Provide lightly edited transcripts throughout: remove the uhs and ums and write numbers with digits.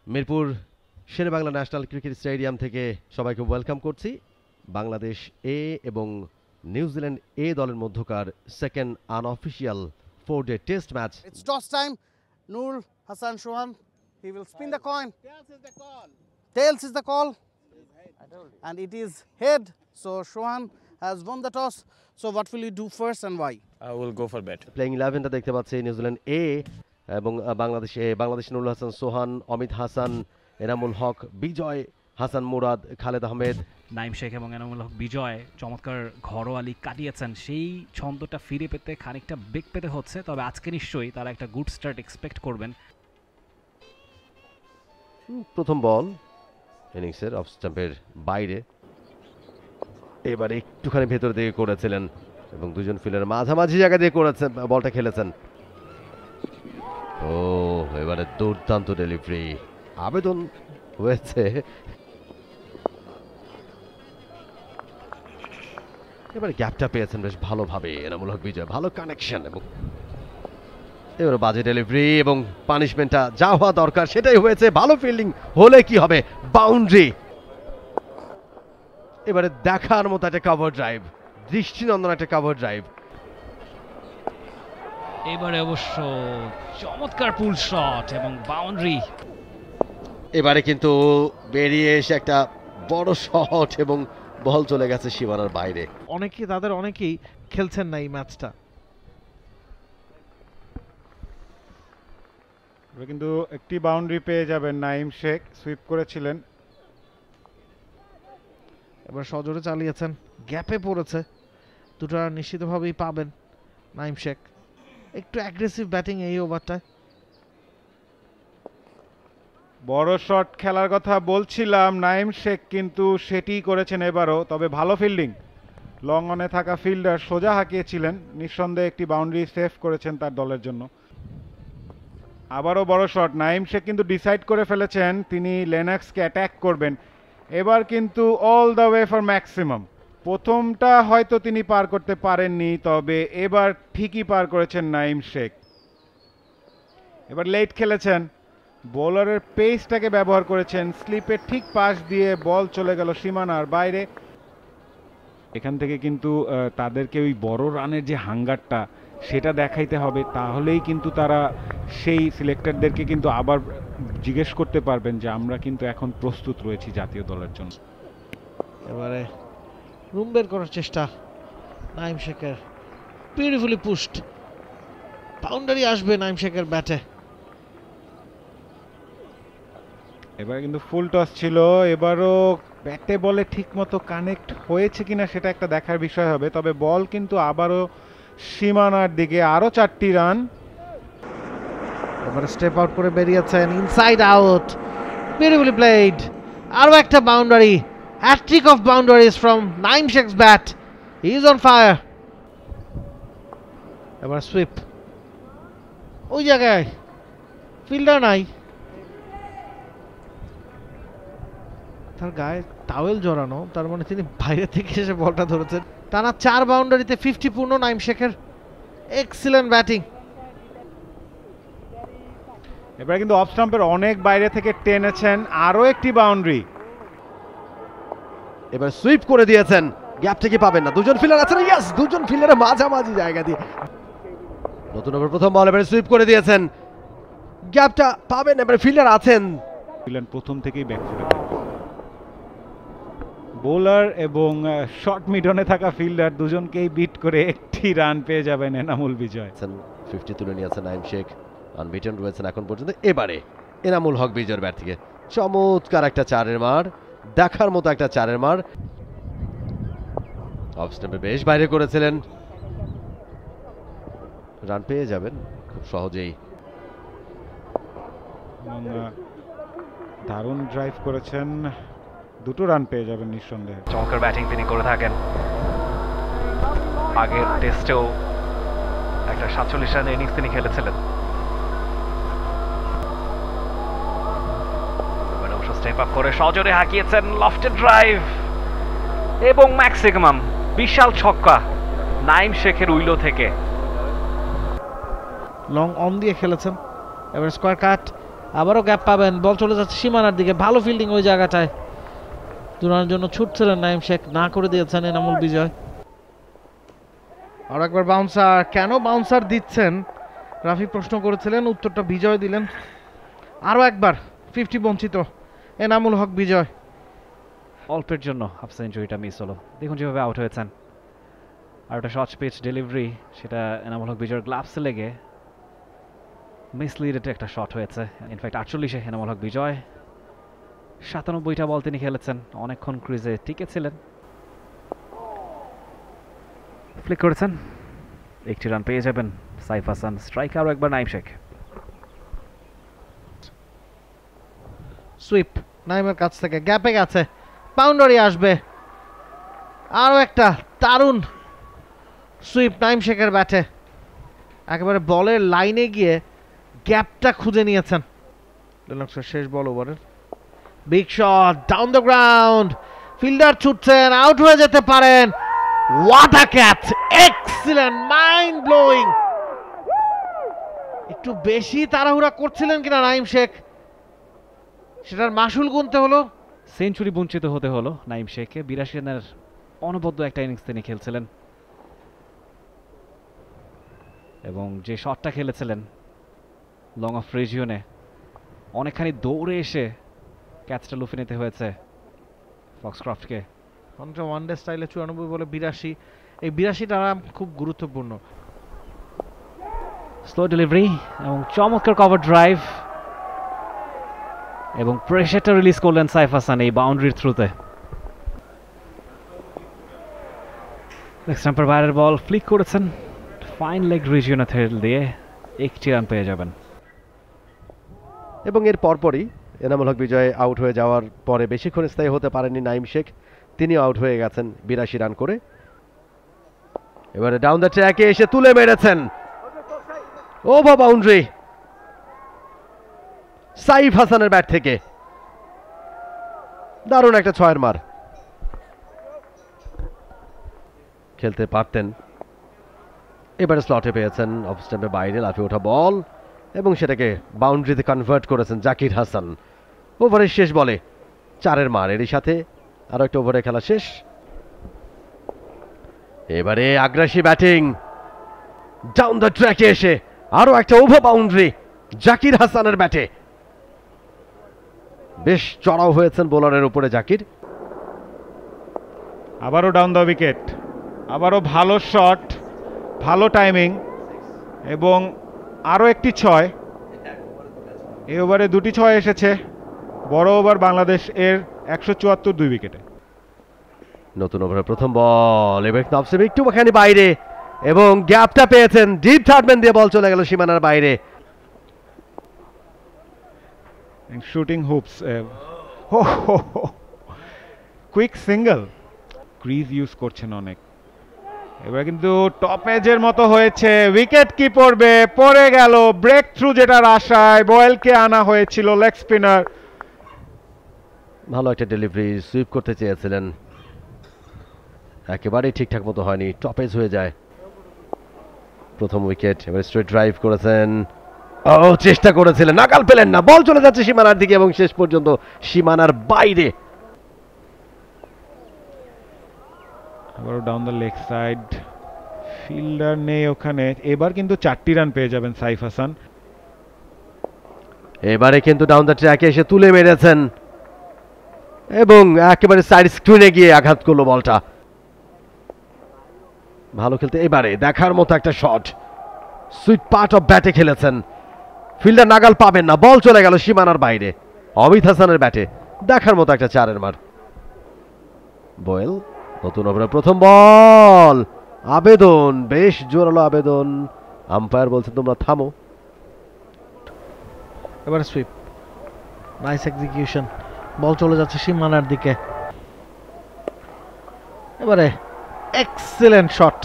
Mirpur Sher-e-Bangla national cricket stadium থেকে সবাইকে welcome করছি। বাংলাদেশ এ এবং নিউজিল্যান্ড এ দলের মধ্যকার second unofficial 4-day test match. It's toss time. Noor Hassan Shohan. He will spin the coin. Tails is the call. Tails is the call. And it is head. So Shohan has won the toss. So what will you do first and why? I will go for bet. Playing 11টা দেখতে পাচ্ছি New Zealand এ এবং বাংলাদেশ নুরুল হাসান সোহান, অমিত হাসান, এনামুল হক, বিজয়, হাসান মুরাদ, খালেদ আহমেদ, নাইম শেখ এবং এনামুল হক বিজয় চমৎকার ঘরোয়া league কাটিয়েছেন। সেই ছন্দটা ফিরে পেতে খানিকটা বেগ পেতে হচ্ছে, তবে আজকে নিশ্চয়ই তারা একটা গুড স্টার্ট এক্সপেক্ট করবেন। প্রথম বল ইনিংসের অফ স্টাম্পের বাইরে, এবারে একটুখানি ভেতর দিকে করেছিলেন এবং দুজন ফিল্ডার মাঝামাঝি জায়গা দিয়ে করেছেন, বলটা খেলেছেন। ও এবারে দুর্দান্ত ডেলিভারি, আবেদন হয়েছে। এবারে গ্যাপটা পেয়েছেন বেশ ভালোভাবে এনামুল হক বিজয়, ভালো কানেকশন এবং এবারে বাজে ডেলিভারি এবং পানিশমেন্টটা যা হওয়া দরকার সেটাই হয়েছে। ভালো ফিল্ডিং হলে কি হবে, বাউন্ডারি। এবারে দেখার মতো একটা কভার ড্রাইভ, দৃষ্টিনন্দন একটা কভার ড্রাইভ। এবারে অবশ্য চমৎকার পুল শট এবং বাউন্ডারি। এবারে কিন্তু বেরিয়ে এসে একটা বড় শট এবং বল চলে গেছে সীমানার বাইরে। অনেকেই খেলছেন না এই ম্যাচটা। কিন্তু একটি বাউন্ডারি পেয়ে যাবেন। নাইম শেখ সুইপ করেছিলেন, এবার সজোরে চালিয়েছেন, গ্যাপে পড়েছে, দুটো নিশ্চিতভাবেই পাবেন নাইম শেখ। একটু অ্যাগ্রেসিভ ব্যাটিং এই ওভারটায়। বড় শট খেলার কথা বলছিলাম, নাইম শেখ কিন্তু সেটি করেছেন এবারও, তবে ভালো ফিল্ডিং। লং অনে থাকা ফিল্ডার সোজা হাঁকিয়েছিলেন, নিঃসন্দেহে একটি বাউন্ডারি সেভ করেছেন তার দলের জন্য। আবারও বড় শট, নাইম শেখ কিন্তু ডিসাইড করে ফেলেছেন তিনি লেনক্সকে অ্যাট্যাক করবেন। এবার কিন্তু all the way for maximum. প্রথমটা হয়তো তিনি পার করতে পারেননি, তবে এবার ঠিকই পার করেছেন নাইম শেখ। এবার লেট খেলেছেন, বোলারের পেসটাকে ব্যবহার করেছেন, স্লিপের ঠিক পাশ দিয়ে বল চলে গেল সীমানার বাইরে। এখান থেকে কিন্তু তাদেরকে ওই বড় রানের যে হাঙ্গারটা সেটা দেখাইতে হবে, তাহলেই কিন্তু তারা সেই সিলেক্টরদেরকে কিন্তু আবার জিজ্ঞেস করতে পারবেন যে আমরা কিন্তু এখন প্রস্তুত রয়েছি জাতীয় দলের জন্য। এবারে রুম বের করার চেষ্টা নাইম শেখের, বিউটিফুলি পুশড, বাউন্ডারি আসবে নাইম শেখের ব্যাটে। এবারে কিন্তু ফুল টস ছিল, এবারও ব্যাটে বলে ঠিক মতো কানেক্ট হয়েছে কিনা সেটা একটা দেখার বিষয় হবে, তবে বল কিন্তু আবারও সীমানার দিকে। আরও 4টি রান। এবারে স্টেপ আউট করে বেরিয়েছেন, ইনসাইড আউট, বিউটিফুলি প্লেড। আরও একটা boundary, hat-trick of boundaries from Naim Sheikh's bat. He is on fire. এবার সুইপ, ওই জায়গায় ফিল্ডার নাই, তার গায়ে টাওয়েল জড়ানো, তার মানে তিনি বাইরে থেকে এসে বলটা ধরেছেন। টানা 4 বাউন্ডারিতে 50 পূর্ণ নাইম শেখের, এক্সিলেন্ট ব্যাটিং। এবারে কিন্তু অফ স্টাম্পের অনেক বাইরে থেকে টেনেছেন, আরও একটি বাউন্ডারি। এবার সুইপ করে দিয়েছেন, গ্যাপ থেকে পাবেন না, দুজন ফিল্ডার আছেন। ইয়েস, দুজন ফিল্ডারের মাঝামাঝি জায়গা দিয়ে নতুন ওভার প্রথম বল এবারে সুইপ করে দিয়েছেন, গ্যাপটা পাবেন, এবারে ফিল্ডার আছেন। প্রথম থেকেই ব্যাকফুটে বোলার এবং শর্ট মিডনে থাকা ফিল্ডার দুজনকেই বিট করে একটি রান পেয়ে যাবেন এনামুল বিজয়। 50 তুলে নিয়েছেন নাইম শেখ, আনবিটেন রয়েছেন এখন পর্যন্ত। এবারে এনামুল হক বিজয়ের ব্যাট থেকে চমৎকার একটা 4-এর মার, দেখার মতো একটা 4-এর মার। অফ স্টাম্পে বেশ বাইরে করেছিলেন, রান পেয়ে যাবেন খুব সহজেই। এবং দারুণ ড্রাইভ করেছেন, দুটো রান পেয়ে যাবেন নিঃসন্দেহে। চমৎকার ব্যাটিং তিনি করে থাকেন, আগের টেস্টেও একটা 47 রানের ইনিংস তিনি খেলেছিলেন। এবারে অবশ্য স্টেপ আপ করে সজোরে হাঁকিয়েছেন, লফটেড ড্রাইভ এবং ম্যাক্সিমাম, বিশাল ছক্কা নাইম শেখের উইলো থেকে। লং অন দিয়ে খেলেছেন। এবার স্কোয়ার কাট, আবারও গ্যাপ পাবেন, বল চলে যাচ্ছে সীমানার দিকে, ভালো ফিল্ডিং ওই জায়গাটায়, দুরানোর জন্য ছুটছিলেন নাইম শেখ, না করে দিয়েছেন এনামুল বিজয়। আর একবার বাউন্সার, কেন বাউন্সার দিচ্ছেন রাফি প্রশ্ন করেছিলেন, উত্তরটা বিজয় দিলেন। আরও একবার 50 বঞ্চিত এনামুল হক বিজয়। অল্পের জন্য হাফ সেঞ্চুরিটা মিস হলো, দেখুন যেভাবে আউট হয়েছেন। আর একটা শর্ট পিচ ডেলিভারি, সেটা এনামুল হক বিজয়ের গ্লাভসে লেগে মিসলিডেড একটা শট হয়েছে। ইনফ্যাক্ট 48-এ এনামুল হক বিজয় 97টা বল তিনি খেলেছেন, অনেকক্ষণ ক্রিজে টিকেছিলেন, ফ্লিক করেছেন, একটি রান পেয়ে যাবেন সাইফ হাসান। স্ট্রাইক আরও একবার নাইম শেখ। সুইপ নাইমের কাছ থেকে, গ্যাপে গেছে, বাউন্ডারি আসবে। আরও একটা দারুণ সুইপ নাইম শেখের ব্যাটে, একেবারে বলের লাইনে গিয়ে গ্যাপটা খুঁজে নিয়েছেন। লেনক্সের শেষ বল ওভারের, big shot down the ground, fielder ছুটছেন, আউট হয়ে যেতে পারেন। What a catch, excellent, mind blowing. একটু বেশি তাড়াহুড়া করছিলেন কিনা নাইম শেখ, সেটার মাসুল গুনতে হলো। সেঞ্চুরি বঞ্চিত হতে হলো নাইম শেখকে। 82 রানের অনবদ্য একটা ইনিংস তিনি খেলছিলেন, এবং যে শটটা খেলেছিলেন লং অফ রিজিয়নে, অনেকখানি দৌড়ে এসে ক্যাচটা লুফে নিতে হয়েছে ফক্সক্রফটকে। অনেকটা ওয়ানডে স্টাইলে 94 বলে 82, এই 82টা রান খুব গুরুত্বপূর্ণ। স্লো ডেলিভারি এবং চমৎকার কভার ড্রাইভ, এবং প্রেশারটা রিলিজ করলেন সাইফ হাসান এই বাউন্ডারির থ্রুতে। লেগ স্টাম্পের বাইরের বল ফ্লিক করেছেন, ফাইন লেগ রিজিয়নে থেল দিয়ে একটি রান পেয়ে যাবেন। এবং এর পরপরই এনামুল হক বিজয় আউট হয়ে যাওয়ার পরে বেশিক্ষণ স্থায়ী হতে পারেননি নাইম শেখ, তিনি আউট হয়ে গেছেন 82 রান করে। এবারে ডাউন দ্য ট্র্যাকে এসে তুলে মেরেছেন, ওভার বাউন্ডারি সাইফ হাসানের ব্যাট থেকে, দারুণ একটা 6-এর মার। খেলতে পারতেন, এবারে স্লটে পেয়েছেন, অফ স্টাম্পের বাইরে লাফিয়ে ওঠা বল, এবং সেটাকে বাউন্ডারিতে কনভার্ট করেছেন জাকির হাসান। ওভারের শেষ বলে 4-এর মার, এরই সাথে আরো একটা ওভারে খেলা শেষ। এবারে আগ্রাসী ব্যাটিং, ডাউন দ্য ট্র্যাকে এসে আরো একটা ওভার বাউন্ডারি জাকির হাসানের ব্যাটে। বেশ চড়াও হয়েছেন বোলারের উপরে জাকির। আবারও ডাউন দ্য উইকেট, আবারও ভালো শট, ভালো টাইমিং, এবং আরও একটি 6। এই ওভারে 2টি 6 এসেছে। বড় ওভার বাংলাদেশ এর 174 2 উইকেটে। নতুন ওভারের প্রথম বল, এবার নবসেব একটুখানি বাইরে, এবং গ্যাপটা পেয়েছেন, ডিপ থার্ডম্যান দিয়ে বল চলে গেল সীমানার বাইরে। Shooting hoops, quick single, crease use করছেন অনেক। এবার কিন্তু টপ এজের মতো হয়েছে, উইকেট কি পড়বে, পড়ে গেল। ব্রেক থ্রু যেটার আশায় বয়েলকে আনা হয়েছিল লেগ স্পিনার। ভালো একটা ডেলিভারি, সুইপ করতে চেয়েছিলেন, একেবারেই ঠিকঠাক মতো হয়নি, টপ এজ হয়ে যায়। প্রথম উইকেট, এবার স্ট্রেট ড্রাইভ করেছেন, ও চেষ্টা করেছিলেন, নাগাল পেলেন না, বল চলে যাচ্ছে সীমানার দিকে এবং শেষ পর্যন্ত সীমানার বাইরে। আবারও down the leg side, fielder নেই ওখানে। এবার কিন্তু 4টি রান পেয়ে যাবেন সাইফ হাসান। এবারে কিন্তু ডাউন দ্য ট্র্যাকে এসে তুলে মেরেছেন, এবং একেবারে সাইড স্ক্রিনে গিয়ে আঘাত করলো বলটা। ভালো খেলতে, এবারে দেখার মতো একটা শট, সুইট পার্ট অফ ব্যাটে খেলেছেন, ফিল্ডার নাগাল পাবেন না, বল চলে গেল সীমানার বাইরে। অমিত হাসানের ব্যাটে দেখার মতো একটা 4-এর মার। বয়েল, নতুন ওভারের প্রথম বল, আবেদন, বেশ জোরালো আবেদন, আম্পায়ার বলছেন তোমরা থামো। এবারে সুইপ, নাইস এক্সিকিউশন, বল চলে যাচ্ছে সীমানার দিকে। এবারে এক্সিলেন্ট শট,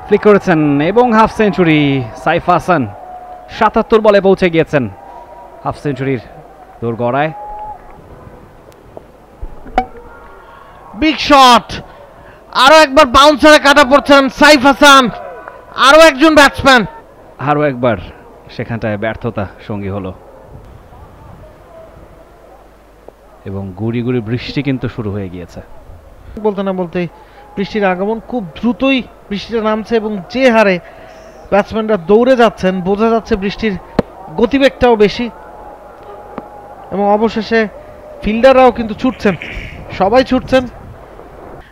ফ্লিক করেছেন, এবং হাফ সেঞ্চুরি সাইফ হাসান। 77 বলে পৌঁছে গিয়েছেন হাফ সেঞ্চুরির দোরগড়ায়। বিগ শট, আরো একবার বাউন্সারে কাটা পড়ছেন সাইফ হাসান, আরো একজন ব্যাটসম্যান। আরও একবার সেখানটায় ব্যর্থতা সঙ্গী হলো এবং গুড়ি গুড়ি বৃষ্টি কিন্তু শুরু হয়ে গিয়েছে। বলতে না বলতেই বৃষ্টির আগমন, খুব দ্রুতই বৃষ্টিটা নামছে এবং যে হারে ব্যাটসম্যানরা দৌড়ে যাচ্ছেন বোঝা যাচ্ছে বৃষ্টির গতিবেগটাও বেশি এবং অবশেষে ফিল্ডাররাও কিন্তু ছুটছেন, সবাই ছুটছেন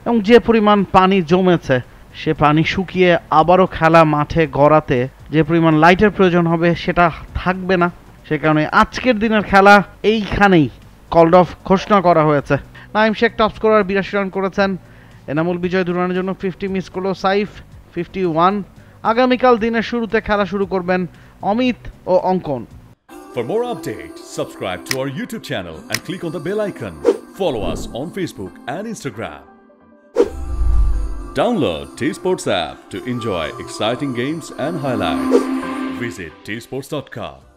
এবং যে পরিমাণ পানি জমেছে সে পানি শুকিয়ে আবারও খেলা মাঠে গড়াতে যে পরিমাণ লাইটের প্রয়োজন হবে সেটা থাকবে না। সে কারণে আজকের দিনের খেলা এইখানেই কল্ড অফ ঘোষণা করা হয়েছে। Naim Sheikh top scorer 82 run করেছেন, এনামুল বিজয় 2 রানের জন্য 50 মিস করলো, সাইফ 51। আগামীকাল দিনের শুরুতে খেলা শুরু করবেন অমিত ও অঙ্কন। For more updates, subscribe to our YouTube channel and click on the bell icon. Follow us on Facebook and Instagram. Download T-Sports app to enjoy exciting games and highlights. Visit tsports.com.